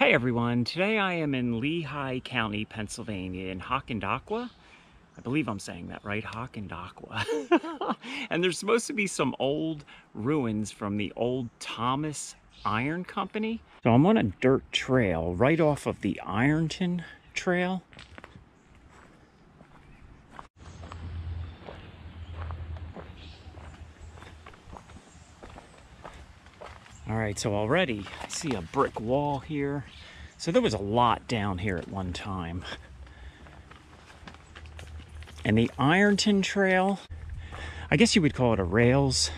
Hi everyone, today I am in Lehigh County, Pennsylvania in Hokendauqua. I believe I'm saying that right, Hokendauqua. And there's supposed to be some old ruins from the old Thomas Iron Company. So I'm on a dirt trail right off of the Ironton Trail. All right, so already I see a brick wall here. So there was a lot down here at one time. And the Ironton Trail, I guess you would call it a rails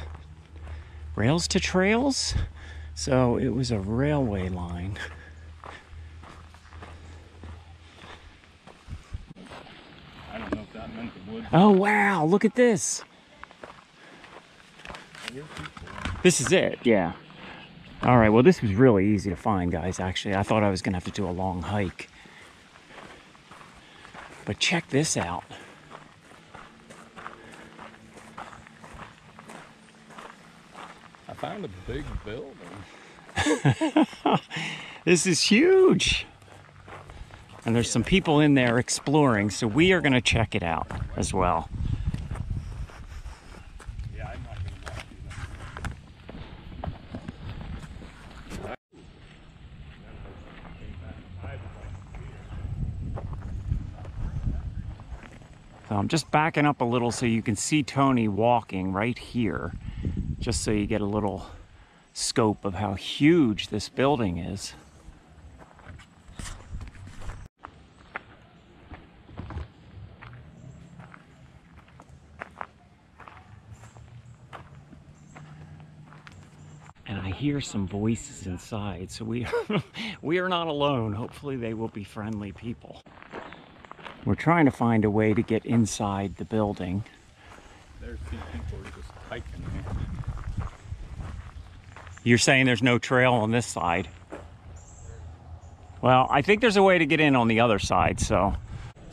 to trails. So it was a railway line. I don't know if that meant the woods. Oh wow, look at this. This is it, yeah. All right, well this was really easy to find, guys, actually. I thought I was gonna have to do a long hike. But check this out. I found a big building. This is huge. And there's some people in there exploring, so we are gonna check it out as well. Yeah, I'm not gonna walk you that. So I'm just backing up a little so you can see Tony walking right here, just so you get a little scope of how huge this building is. And I hear some voices inside, so we are not alone. Hopefully they will be friendly people. We're trying to find a way to get inside the building. There's two people just hiking here. You're saying there's no trail on this side? Well, I think there's a way to get in on the other side, so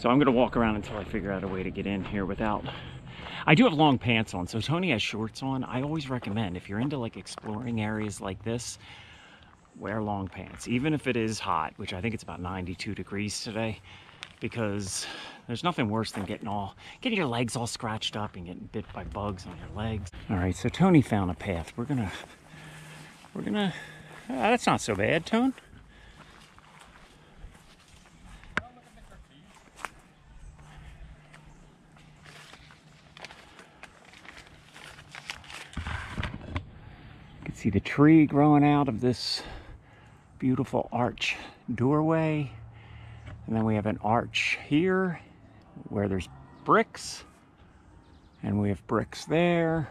I'm gonna walk around until I figure out a way to get in here without... I do have long pants on, so Tony has shorts on. I always recommend, if you're into like exploring areas like this, wear long pants, even if it is hot, which I think it's about 92 degrees today, because there's nothing worse than getting your legs all scratched up and getting bit by bugs on your legs. All right, so Tony found a path. We're gonna, that's not so bad, Tone. You can see the tree growing out of this beautiful arch doorway. And then we have an arch here where there's bricks. And we have bricks there.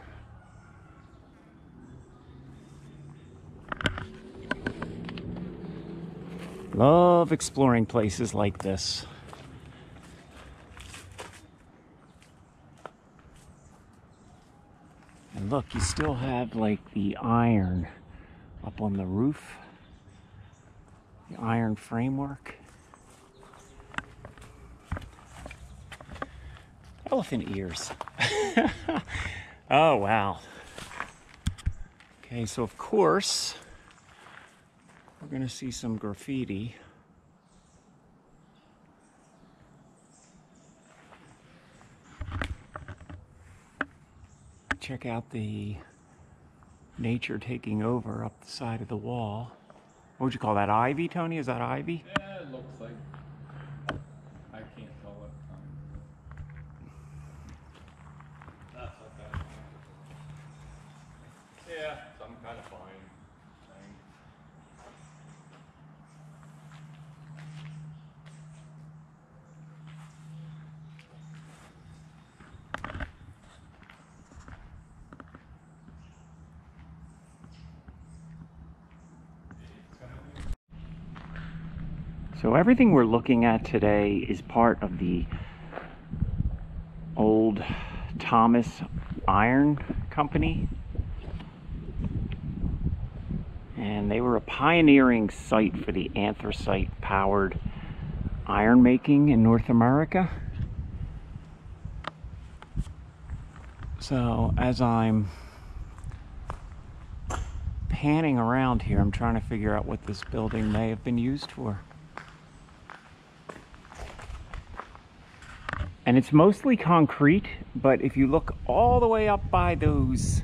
Love exploring places like this. And look, you still have like the iron up on the roof. The iron framework. Elephant ears. Oh, wow. Okay, so of course, we're gonna see some graffiti. Check out the nature taking over up the side of the wall. What would you call that, ivy, Tony? Is that ivy? Yeah, it looks like. I can't tell what kind. That's okay. Yeah, some kind of fine thing. So everything we're looking at today is part of the old Thomas Iron Company. And they were a pioneering site for the anthracite-powered iron making in North America. So as I'm panning around here, I'm trying to figure out what this building may have been used for. And it's mostly concrete, but if you look all the way up by those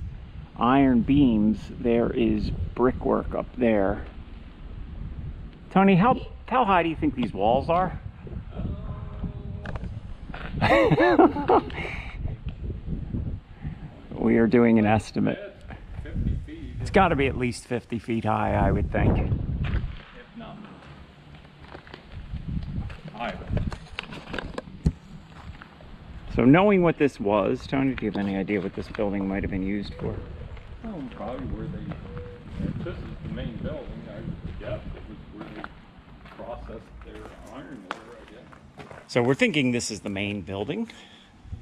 iron beams, there is brickwork up there. Tony, how high do you think these walls are? We are doing an estimate. 50 feet. It's got to be at least 50 feet high, I would think. If not higher. So knowing what this was, Tony, do you have any idea what this building might have been used for? Oh, probably where they, if this is the main building, I would guess it was where they processed their iron ore, I guess. So we're thinking this is the main building.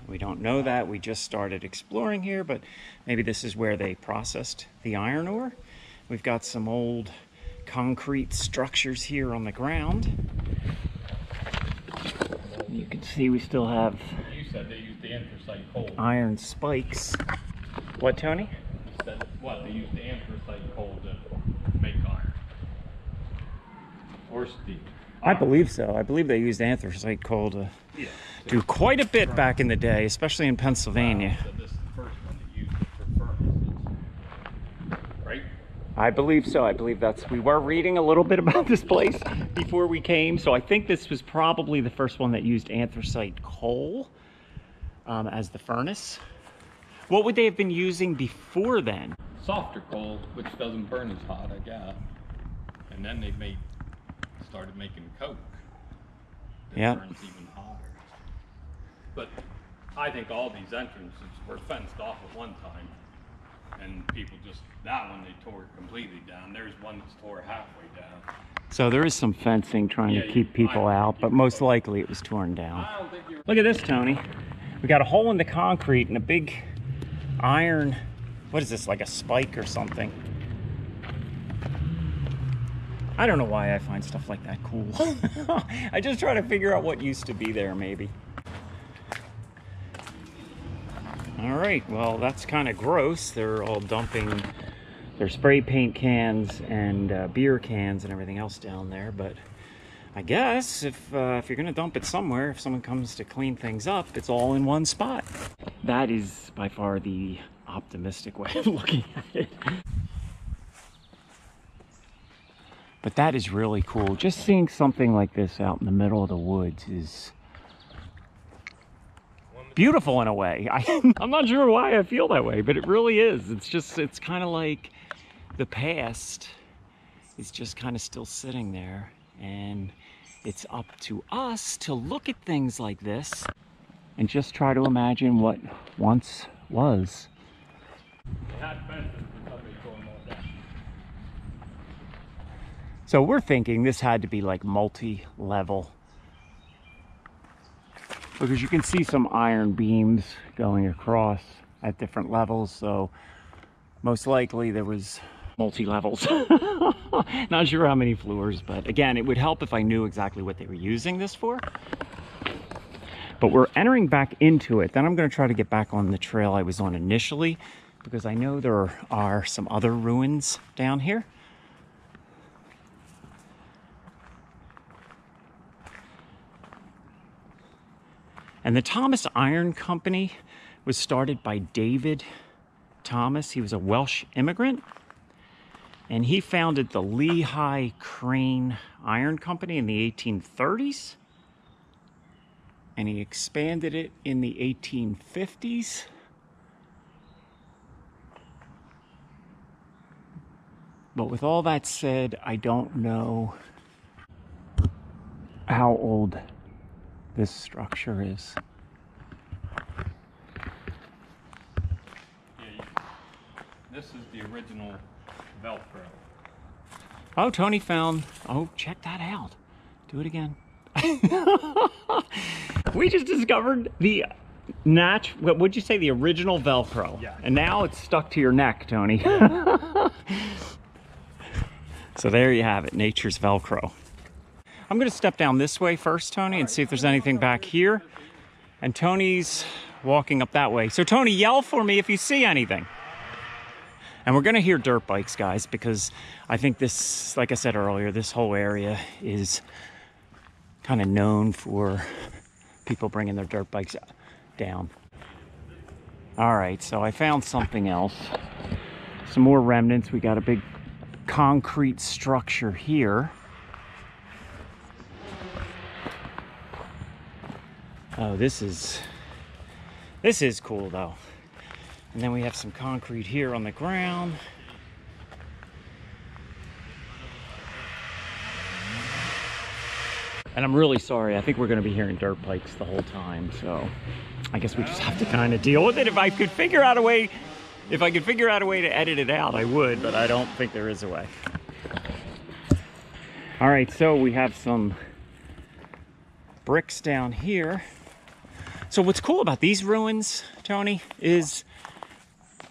We don't know that. We just started exploring here, but maybe this is where they processed the iron ore. We've got some old concrete structures here on the ground. You can see we still have You said they used the anthracite coal. iron spikes. What, Tony? You said, what, they used the anthracite coal to make iron? Or steel? I believe so. I believe they used anthracite coal to do quite a bit back in the day, especially in Pennsylvania. So this is the first one that used it for furnaces, right? I believe so. I believe we were reading a little bit about this place before we came, so I think this was probably the first one that used anthracite coal as the furnace. What would they have been using before then? Softer coal, which doesn't burn as hot, I guess. And then they started making coke. That burns even hotter. But I think all these entrances were fenced off at one time. And people just, that one they tore completely down. There's one that's tore halfway down. So there is some fencing trying to keep people out, but most likely it was torn down. I don't think you're... Look at this, Tony. We got a hole in the concrete and a big iron, what is this, like a spike or something? I don't know why I find stuff like that cool. I just try to figure out what used to be there, maybe. All right, well, that's kind of gross. They're all dumping their spray paint cans and beer cans and everything else down there, but I guess if you're gonna dump it somewhere, if someone comes to clean things up, it's all in one spot. That is by far the optimistic way of looking at it. But that is really cool. Just seeing something like this out in the middle of the woods is beautiful in a way. I'm not sure why I feel that way, but it really is. It's kind of like the past is just kind of still sitting there, and it's up to us to look at things like this and just try to imagine what once was. They had fences, but somebody tore them all down. So we're thinking this had to be like multi-level, because you can see some iron beams going across at different levels, so most likely there was multi-levels. Not sure how many floors, but again, it would help if I knew exactly what they were using this for. But we're entering back into it. Then I'm going to try to get back on the trail I was on initially, because I know there are some other ruins down here. And the Thomas Iron Company was started by David Thomas. He was a Welsh immigrant, and he founded the Lehigh Crane Iron Company in the 1830s, and he expanded it in the 1850s. But with all that said, I don't know how old this structure is. Yeah, this is the original Velcro. Oh, Tony found, oh, check that out. Do it again. We just discovered the what would you say, the original Velcro? Yeah. And now it's stuck to your neck, Tony. So there you have it, nature's Velcro. I'm gonna step down this way first, Tony, and see if there's anything back here. And Tony's walking up that way. So Tony, yell for me if you see anything. And we're gonna hear dirt bikes, guys, because I think this, like I said earlier, this whole area is kind of known for people bringing their dirt bikes down. All right, so I found something else. Some more remnants. We got a big concrete structure here. Oh, this is cool though. And then we have some concrete here on the ground. And I'm really sorry. I think we're going to be hearing dirt bikes the whole time. So I guess we just have to kind of deal with it. If I could figure out a way to edit it out, I would, but I don't think there is a way. All right, so we have some bricks down here. So what's cool about these ruins, Tony, is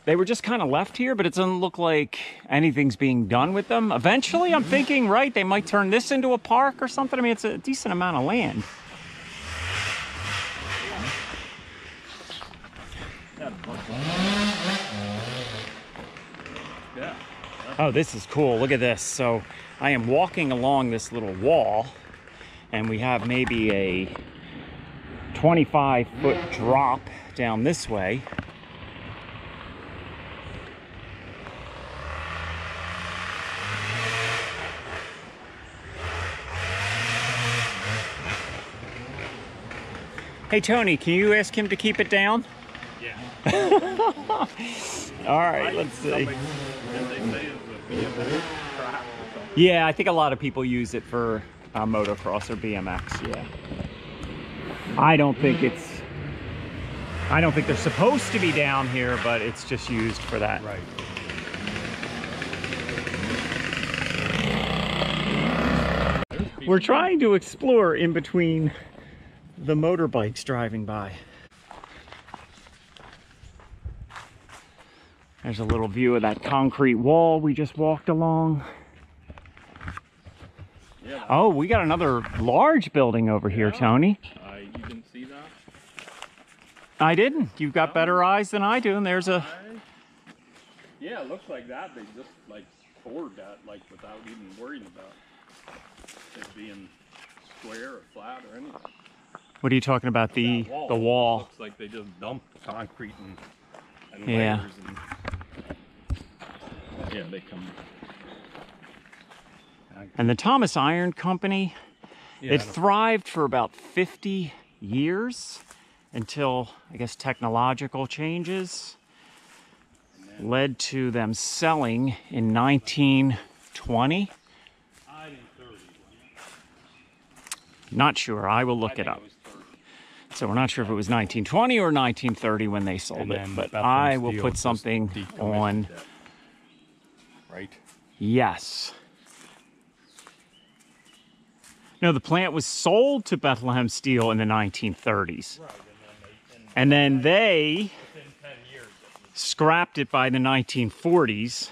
they were just kind of left here, but it doesn't look like anything's being done with them. Eventually, I'm thinking, right, they might turn this into a park or something. I mean, it's a decent amount of land. Oh, this is cool. Look at this. So I am walking along this little wall, and we have maybe a 25-foot drop down this way. Hey, Tony, can you ask him to keep it down? Yeah. All right, let's see. Yeah, I think a lot of people use it for motocross or BMX, yeah. I don't think they're supposed to be down here, but it's just used for that. Right. We're trying to explore in between the motorbikes driving by. There's a little view of that concrete wall we just walked along. Yeah. Oh, we got another large building over here, Tony. You didn't see that? I didn't. You've got better eyes than I do, and there's a... Yeah, it looks like that. They just like poured that like without even worrying about it being square or flat or anything. What are you talking about? The wall. Looks like they just dumped concrete and Yeah. layers and yeah, they come. And the Thomas Iron Company, Yeah, it thrived for about 50 years until, I guess, technological changes led to them selling in 1920. Not sure. I will look it up. So we're not sure if it was 1920 or 1930 when they sold it, but I will put something on. Right. Yes. No, the plant was sold to Bethlehem Steel in the 1930s. Right. And then they scrapped it by the 1940s.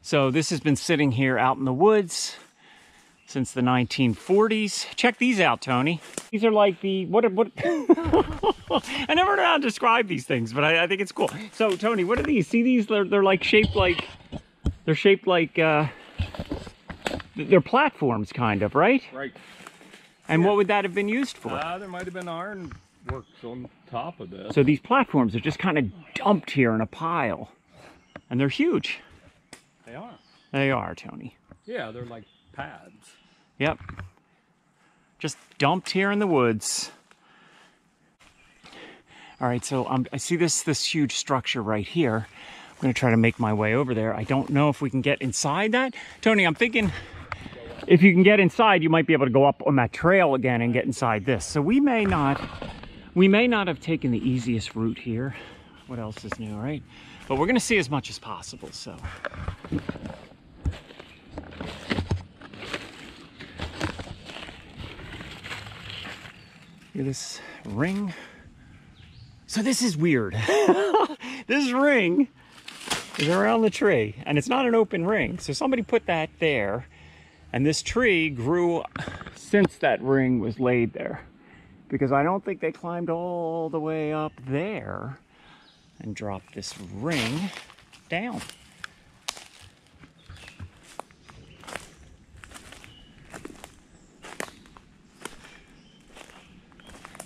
So this has been sitting here out in the woods since the 1940s. Check these out, Tony. These are like the, what I never know how to describe these things, but I think it's cool. So, Tony, what are these? See these? They're like shaped like, they're platforms, kind of, right? Right. And what would that have been used for? There might have been iron works on top of this. So these platforms are just kind of dumped here in a pile. And they're huge. They are. They are, Tony. Yeah, they're like pads. Yep. Just dumped here in the woods. All right, so I see this huge structure right here. I'm going to try to make my way over there. I don't know if we can get inside that. Tony, I'm thinking if you can get inside, you might be able to go up on that trail again and get inside this. So we may not have taken the easiest route here. What else is new, right? But we're going to see as much as possible, so. Look at this ring. So this is weird. This ring is around the tree, and it's not an open ring. So somebody put that there, and this tree grew since that ring was laid there. Because I don't think they climbed all the way up there and dropped this ring down.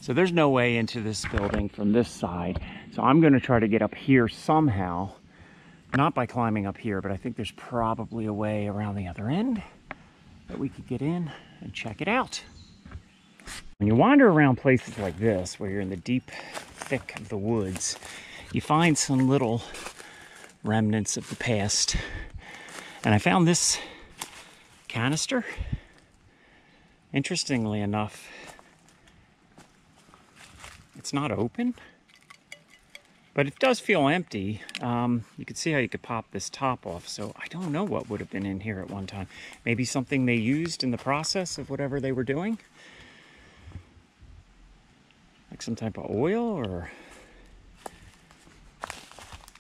So there's no way into this building from this side. So I'm going to try to get up here somehow. Not by climbing up here, but I think there's probably a way around the other end that we could get in and check it out. When you wander around places like this, where you're in the deep thick of the woods, you find some little remnants of the past. And I found this canister. Interestingly enough, it's not open, but it does feel empty. You can see how you could pop this top off, so I don't know what would have been in here at one time. Maybe something they used in the process of whatever they were doing? Like some type of oil, or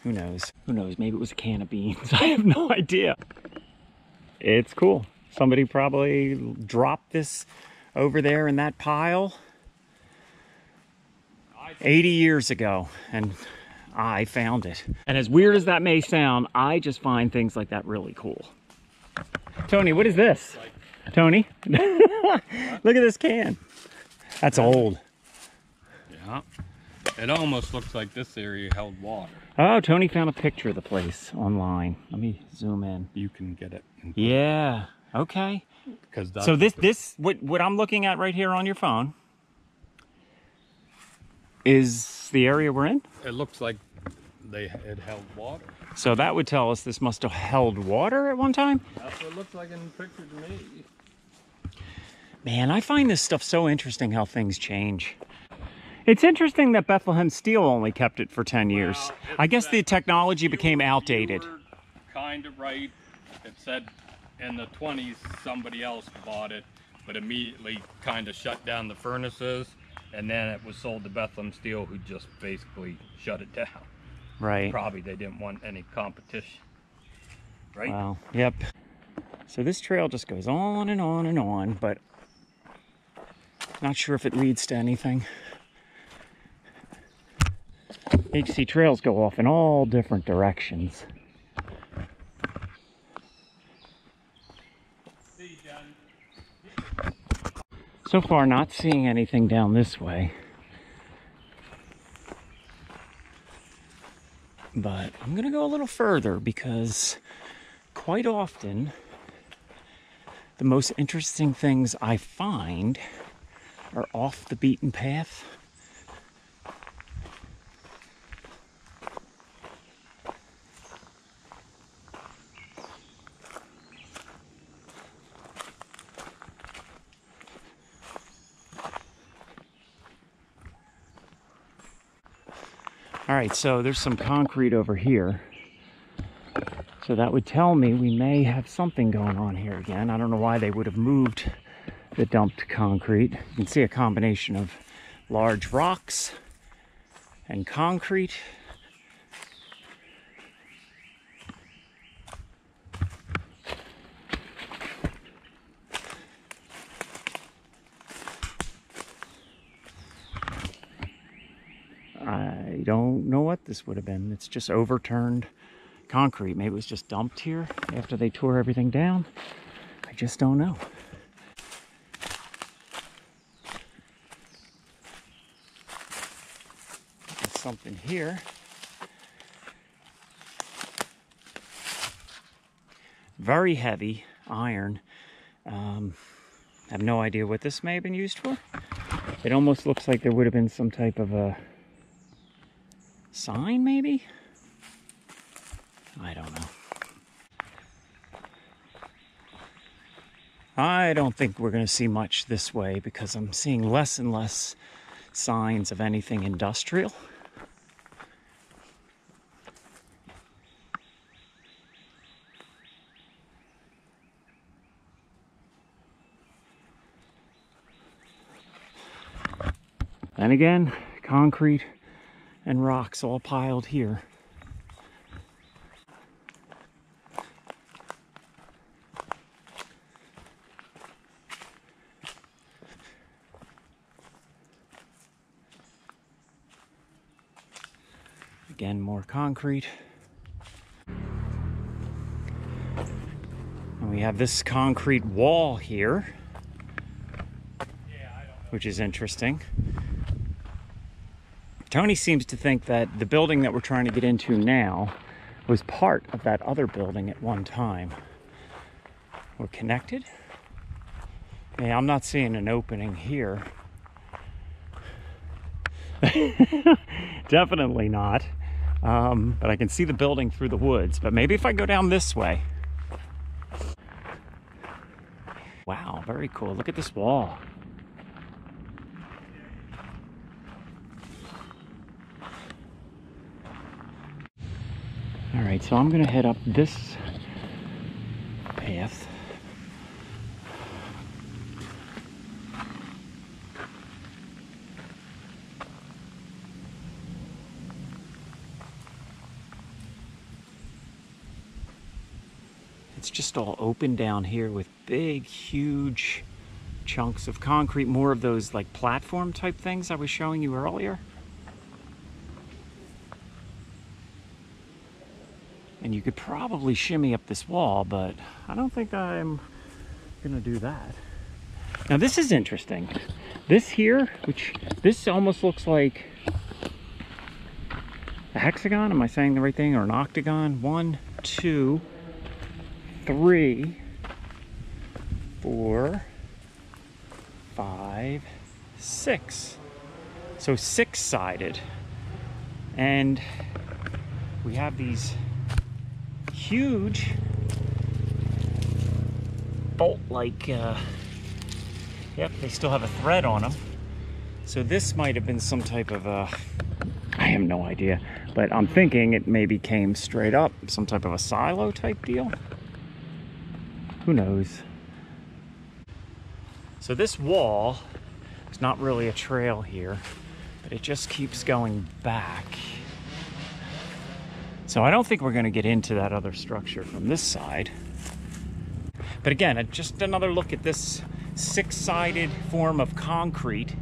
who knows? Who knows? Maybe it was a can of beans. I have no idea. It's cool. Somebody probably dropped this over there in that pile 80 years ago, and I found it. And as weird as that may sound, I just find things like that really cool. Tony, what is this? Tony? Look at this can. That's old. Yeah. It almost looks like this area held water. Oh, Tony found a picture of the place online. Let me zoom in. You can get it. Yeah. Okay. So this what I'm looking at right here on your phone is the area we're in? It looks like it held water. So that would tell us this must have held water at one time? That's what it looks like in the picture to me. Man, I find this stuff so interesting, how things change. It's interesting that Bethlehem Steel only kept it for 10 years. I guess the technology became outdated. You were kind of right. It said in the 20s somebody else bought it, but immediately kind of shut down the furnaces, and then it was sold to Bethlehem Steel, who just basically shut it down. Right. Probably they didn't want any competition. Right? Well, yep. So this trail just goes on and on and on, but not sure if it leads to anything. HC trails go off in all different directions. So far, not seeing anything down this way. But I'm gonna go a little further because quite often the most interesting things I find are off the beaten path. All right, so there's some concrete over here. So that would tell me we may have something going on here again. I don't know why they would have moved the dumped concrete. You can see a combination of large rocks and concrete. I don't know what this would have been. It's just overturned concrete. Maybe it was just dumped here after they tore everything down. I just don't know. There's something here. Very heavy iron. I have no idea what this may have been used for. It almost looks like there would have been some type of a sign, maybe? I don't know. I don't think we're going to see much this way because I'm seeing less and less signs of anything industrial. And again, concrete and rocks all piled here. Again, more concrete. And we have this concrete wall here, which is interesting. Tony seems to think that the building that we're trying to get into now was part of that other building at one time. We're connected? Yeah, I'm not seeing an opening here. Definitely not. But I can see the building through the woods. But maybe if I go down this way. Wow, very cool. Look at this wall. All right, so I'm gonna head up this path. It's just all open down here with big, huge chunks of concrete, more of those like platform type things I was showing you earlier. And you could probably shimmy up this wall, but I don't think I'm gonna do that. Now this is interesting. This here, this almost looks like a hexagon. Am I saying the right thing? Or an octagon? 1, 2, 3, 4, 5, 6. So 6-sided. And we have these huge bolt-like, yep, they still have a thread on them. So this might have been some type of I have no idea, but I'm thinking it maybe came straight up, some type of a silo type deal. Who knows? So this wall is not really a trail here, but it just keeps going back. So I don't think we're going to get into that other structure from this side. But again, just another look at this 6-sided form of concrete.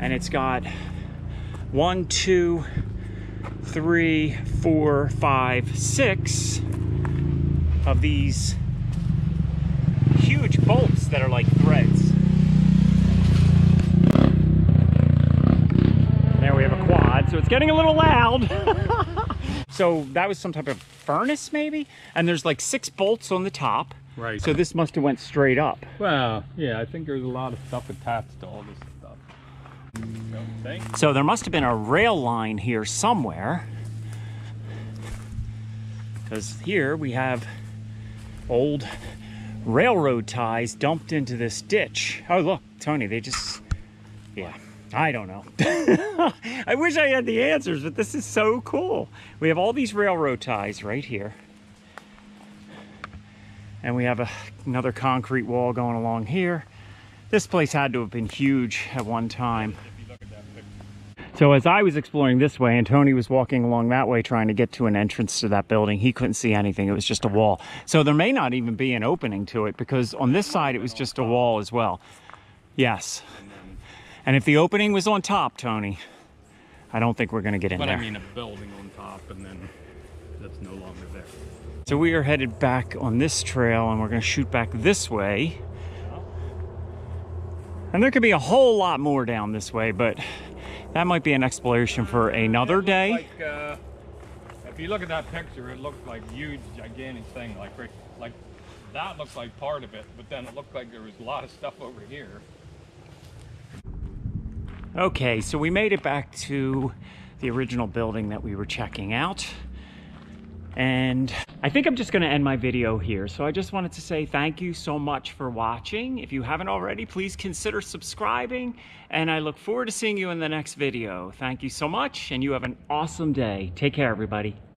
And it's got 1, 2, 3, 4, 5, 6 of these huge bolts that are like threads. There we have a quad, so it's getting a little loud. So that was some type of furnace maybe? And there's like 6 bolts on the top. Right. So this must have went straight up. Well, yeah, I think there's a lot of stuff attached to all this stuff. So there must have been a rail line here somewhere. Because here we have old railroad ties dumped into this ditch. Oh look, Tony, they just, yeah. I don't know. I wish I had the answers, but this is so cool. We have all these railroad ties right here. And we have another concrete wall going along here. This place had to have been huge at one time. So as I was exploring this way and Tony was walking along that way trying to get to an entrance to that building, he couldn't see anything. It was just a wall. So there may not even be an opening to it because on this side it was just a wall as well. Yes. And if the opening was on top, Tony, I don't think we're going to get in there. But I mean a building on top and then that's no longer there. So we are headed back on this trail and we're going to shoot back this way. And there could be a whole lot more down this way, but that might be an exploration for another day. Like, if you look at that picture, it looks like a huge, gigantic thing. Like that looks like part of it, but then it looked like there was a lot of stuff over here. Okay, so we made it back to the original building that we were checking out. And I think I'm just going to end my video here. So I just wanted to say thank you so much for watching. If you haven't already, please consider subscribing. And I look forward to seeing you in the next video. Thank you so much, and you have an awesome day. Take care, everybody.